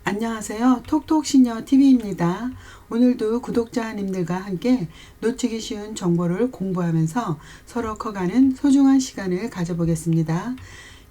안녕하세요. 톡톡시녀TV입니다. 오늘도 구독자님들과 함께 놓치기 쉬운 정보를 공부하면서 서로 커가는 소중한 시간을 가져보겠습니다.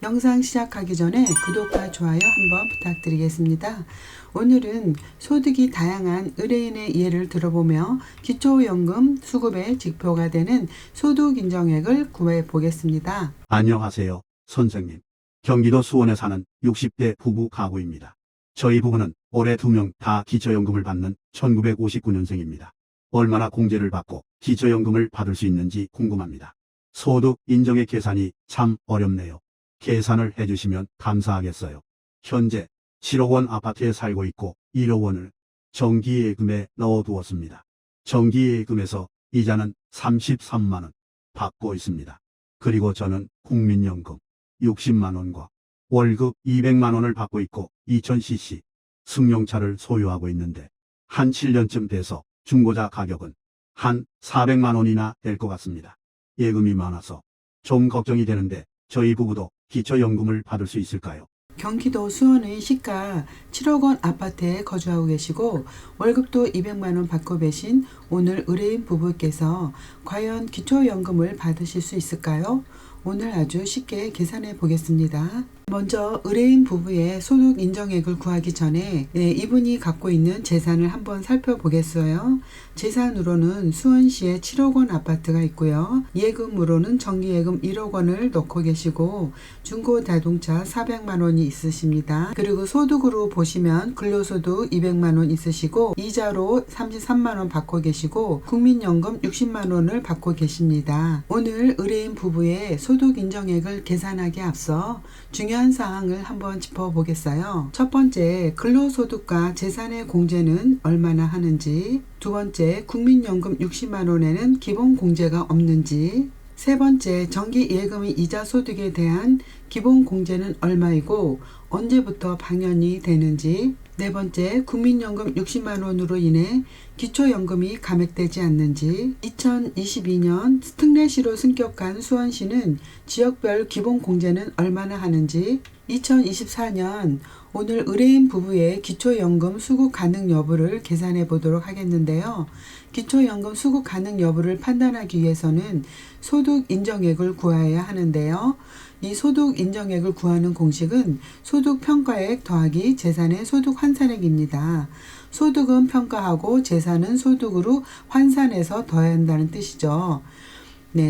영상 시작하기 전에 구독과 좋아요 한번 부탁드리겠습니다. 오늘은 소득이 다양한 의뢰인의 예를 들어보며 기초연금 수급의 지표가 되는 소득인정액을 구해 보겠습니다. 안녕하세요, 선생님. 경기도 수원에 사는 60대 부부 가구입니다. 저희 부부는 올해 2명 다 기초연금을 받는 1959년생입니다. 얼마나 공제를 받고 기초연금을 받을 수 있는지 궁금합니다. 소득 인정의 계산이 참 어렵네요. 계산을 해주시면 감사하겠어요. 현재 7억 원 아파트에 살고 있고 1억 원을 정기예금에 넣어두었습니다. 정기예금에서 이자는 33만 원 받고 있습니다. 그리고 저는 국민연금 60만 원과 월급 200만 원을 받고 있고 2000cc 승용차를 소유하고 있는데 한 7년쯤 돼서 중고차 가격은 한 400만 원이나 될 것 같습니다. 예금이 많아서 좀 걱정이 되는데 저희 부부도 기초연금을 받을 수 있을까요? 경기도 수원의 시가 7억 원 아파트에 거주하고 계시고 월급도 200만 원 받고 계신 오늘 의뢰인 부부께서 과연 기초연금을 받으실 수 있을까요? 오늘 아주 쉽게 계산해 보겠습니다. 먼저 의뢰인 부부의 소득 인정액을 구하기 전에 이분이 갖고 있는 재산을 한번 살펴보겠어요. 재산으로는 수원시에 7억 원 아파트가 있고요. 예금으로는 정기예금 1억 원을 넣고 계시고 중고자동차 400만 원이 있으십니다. 그리고 소득으로 보시면 근로소득 200만 원 있으시고 이자로 33만 원 받고 계시고 국민연금 60만 원을 받고 계십니다. 오늘 의뢰인 부부의 소득 인정액을 계산하기에 앞서 중요한 사항을 한번 짚어보겠어요. 첫 번째, 근로소득과 재산의 공제는 얼마나 하는지, 두 번째, 국민연금 60만 원에는 기본 공제가 없는지, 세 번째, 정기예금의 이자 소득에 대한 기본 공제는 얼마이고 언제부터 방연이 되는지, 네 번째, 국민연금 60만 원으로 인해 기초연금이 감액되지 않는지, 2022년 특례시로 승격한 수원시는 지역별 기본 공제는 얼마나 하는지, 2024년 오늘 의뢰인 부부의 기초연금 수급 가능 여부를 계산해 보도록 하겠는데요. 기초연금 수급 가능 여부를 판단하기 위해서는 소득 인정액을 구해야 하는데요. 이 소득 인정액을 구하는 공식은 소득 평가액 더하기 재산의 소득 환산액입니다. 소득은 평가하고 재산은 소득으로 환산해서 더해야 한다는 뜻이죠.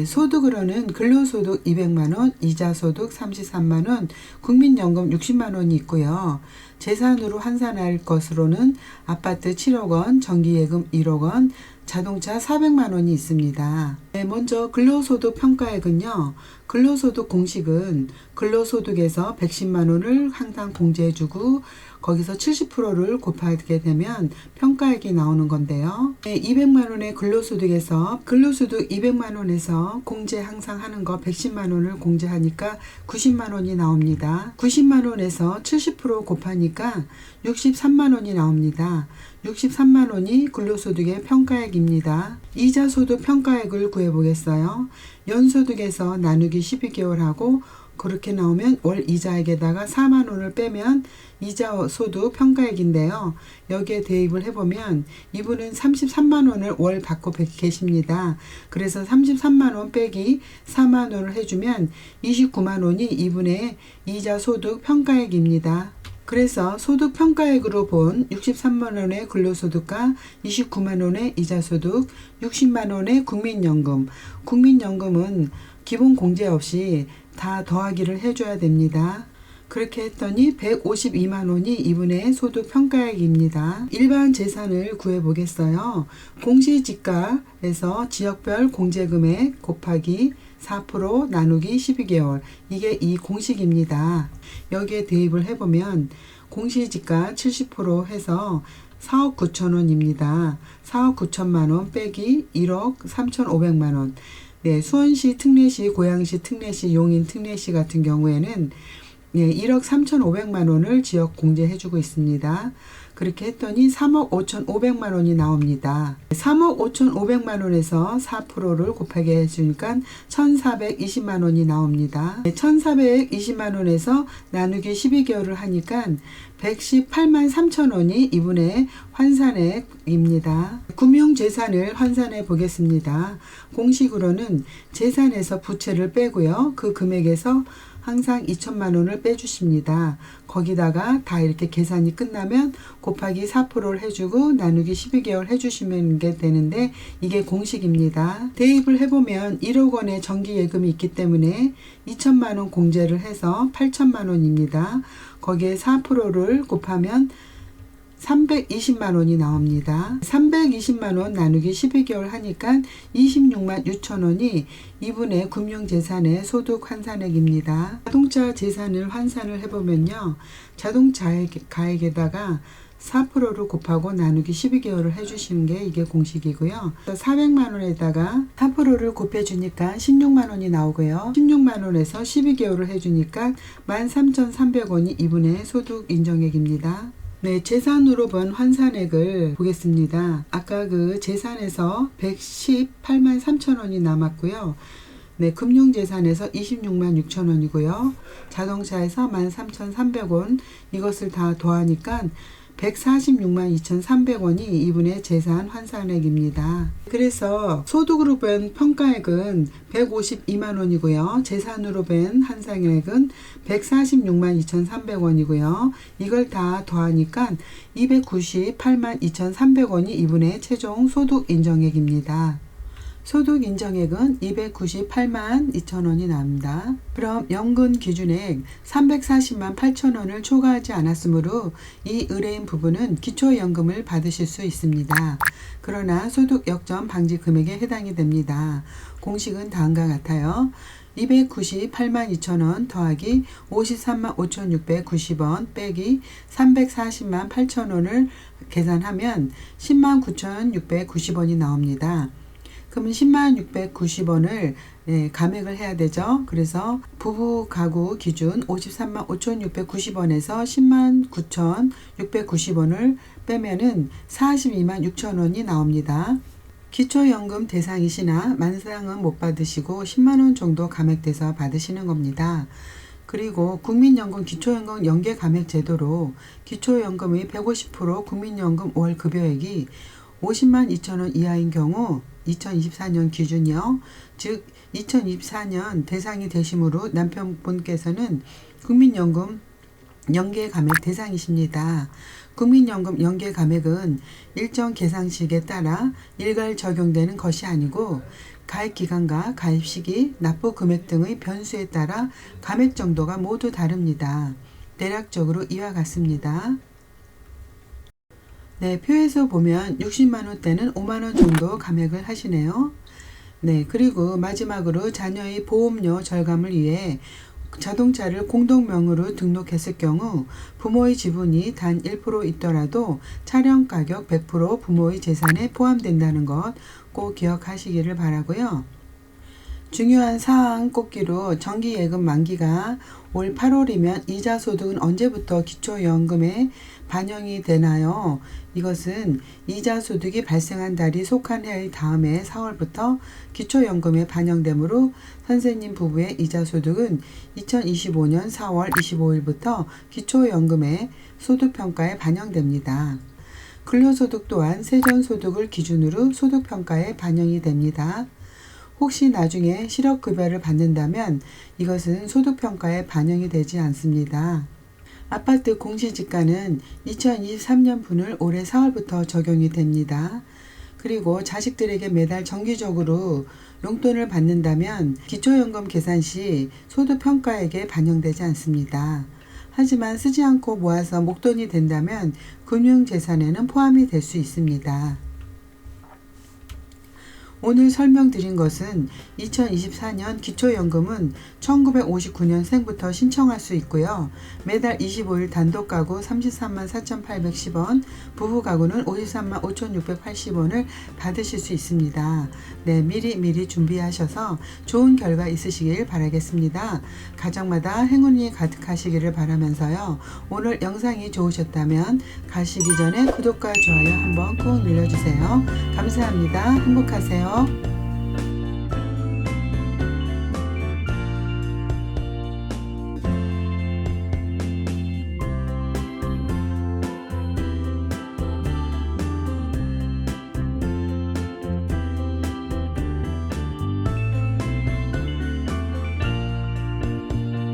소득으로는 근로소득 200만 원, 이자소득 33만 원, 국민연금 60만 원이 있고요. 재산으로 환산할 것으로는 아파트 7억 원, 정기예금 1억 원, 자동차 400만 원이 있습니다. 먼저 근로소득 평가액은요. 근로소득 공식은 근로소득에서 110만 원을 항상 공제해주고 거기서 70%를 곱하게 되면 평가액이 나오는 건데요. 200만 원의 근로소득에서 근로소득 200만 원에서 공제 항상 하는 거 110만 원을 공제하니까 90만 원이 나옵니다. 90만 원에서 70% 곱하니까 63만 원이 나옵니다. 63만 원이 근로소득의 평가액입니다. 이자소득 평가액을 구해보겠어요. 연소득에서 나누기 12개월 하고 그렇게 나오면 월 이자액에다가 4만 원을 빼면 이자 소득 평가액인데요. 여기에 대입을 해보면 이분은 33만 원을 월 받고 계십니다. 그래서 33만 원 빼기 4만 원을 해주면 29만 원이 이분의 이자 소득 평가액입니다. 그래서 소득 평가액으로 본 63만 원의 근로소득과 29만 원의 이자소득, 60만 원의 국민연금. 국민연금은 기본 공제 없이 다 더하기를 해줘야 됩니다. 그렇게 했더니 152만 원이 이분의 소득 평가액입니다. 일반 재산을 구해보겠어요. 공시지가에서 지역별 공제금액 곱하기 4% 나누기 12개월. 이게 이 공식입니다. 여기에 대입을 해보면 공시지가 70% 해서 4억 9천 원입니다. 4억 9천만 원 빼기 1억 3,500만 원. 수원시 특례시, 고양시 특례시, 용인 특례시 같은 경우에는 예, 1억 3,500만 원을 지역 공제해주고 있습니다. 그렇게 했더니 3억 5,500만 원이 나옵니다. 3억 5,500만 원에서 4%를 곱하게 해주니까 1,420만 원이 나옵니다. 1,420만 원에서 나누기 12개월을 하니까 118만 3천 원이 이분의 환산액입니다. 금융재산을 환산해 보겠습니다. 공식으로는 재산에서 부채를 빼고요. 그 금액에서 항상 2천만 원을 빼주십니다. 거기다가 다 이렇게 계산이 끝나면 곱하기 4%를 해주고 나누기 12개월 해주시면 게 되는데 이게 공식입니다. 대입을 해보면 1억 원의 정기예금이 있기 때문에 2천만 원 공제를 해서 8천만 원입니다. 거기에 4%를 곱하면 320만 원이 나옵니다. 320만 원 나누기 12개월 하니까 26만 6천 원이 이분의 금융재산의 소득 환산액입니다. 자동차 재산을 환산을 해보면요. 자동차 가액에다가 4%를 곱하고 나누기 12개월을 해주시는 게 이게 공식이고요. 400만 원에다가 4%를 곱해주니까 16만 원이 나오고요. 16만 원에서 12개월을 해주니까 13,300원이 이분의 소득 인정액입니다. 네, 재산으로 본 환산액을 보겠습니다. 아까 그 재산에서 118만 3천 원이 남았고요. 네, 금융재산에서 26만 6천 원이고요. 자동차에서 13,300원 이것을 다 더하니까 146만 2,300원이 이분의 재산 환산액입니다. 그래서 소득으로 본 평가액은 152만 원이고요. 재산으로 본 환산액은 146만 2,300원이고요. 이걸 다 더하니까 298만 2,300원이 이분의 최종 소득 인정액입니다. 소득 인정액은 298만 2천 원이 납니다. 그럼 연금 기준액 340만 8천 원을 초과하지 않았으므로 이 의뢰인 부부는 기초연금을 받으실 수 있습니다. 그러나 소득 역전 방지 금액에 해당이 됩니다. 공식은 다음과 같아요. 298만 2천 원 더하기 53만 5,690원 빼기 340만 8천 원을 계산하면 10만 9,690원이 나옵니다. 그러면 10만 690원을 감액을 해야 되죠. 그래서 부부 가구 기준 53만 5,690원에서 10만 9,690원을 빼면은 42만 6천 원이 나옵니다. 기초연금 대상이시나 만상은 못 받으시고 10만 원 정도 감액돼서 받으시는 겁니다. 그리고 국민연금 기초연금 연계 감액 제도로 기초연금의 150% 국민연금 월 급여액이 50만 2천 원 이하인 경우 2024년 기준이요. 즉 2024년 대상이 되심으로 남편분께서는 국민연금 연계 감액 대상이십니다. 국민연금 연계 감액은 일정 계상식에 따라 일괄 적용되는 것이 아니고 가입 기간과 가입 시기, 납부 금액 등의 변수에 따라 감액 정도가 모두 다릅니다. 대략적으로 이와 같습니다. 네, 표에서 보면 60만 원대는 5만 원 정도 감액을 하시네요. 네, 그리고 마지막으로 자녀의 보험료 절감을 위해 자동차를 공동명의로 등록했을 경우 부모의 지분이 단 1% 있더라도 차량 가격 100% 부모의 재산에 포함된다는 것 꼭 기억하시기를 바라고요. 중요한 사항 꼽기로 정기예금 만기가 올 8월이면 이자 소득은 언제부터 기초연금에 반영이 되나요? 이것은 이자 소득이 발생한 달이 속한 해의 다음해 4월부터 기초연금에 반영되므로 선생님 부부의 이자 소득은 2025년 4월 25일부터 기초연금의 소득평가에 반영됩니다. 근로소득 또한 세전소득을 기준으로 소득평가에 반영이 됩니다. 혹시 나중에 실업급여를 받는다면 이것은 소득평가에 반영이 되지 않습니다. 아파트 공시지가는 2023년분을 올해 4월부터 적용이 됩니다. 그리고 자식들에게 매달 정기적으로 용돈을 받는다면 기초연금 계산 시 소득평가액에 반영되지 않습니다. 하지만 쓰지 않고 모아서 목돈이 된다면 금융재산에는 포함이 될 수 있습니다. 오늘 설명드린 것은 2024년 기초연금은 1959년생부터 신청할 수 있고요. 매달 25일 단독 가구 33만 4,810원, 부부 가구는 53만 5,680원을 받으실 수 있습니다. 네, 미리 준비하셔서 좋은 결과 있으시길 바라겠습니다. 가정마다 행운이 가득하시기를 바라면서요. 오늘 영상이 좋으셨다면 가시기 전에 구독과 좋아요 한번 꾹 눌러주세요. 감사합니다. 행복하세요.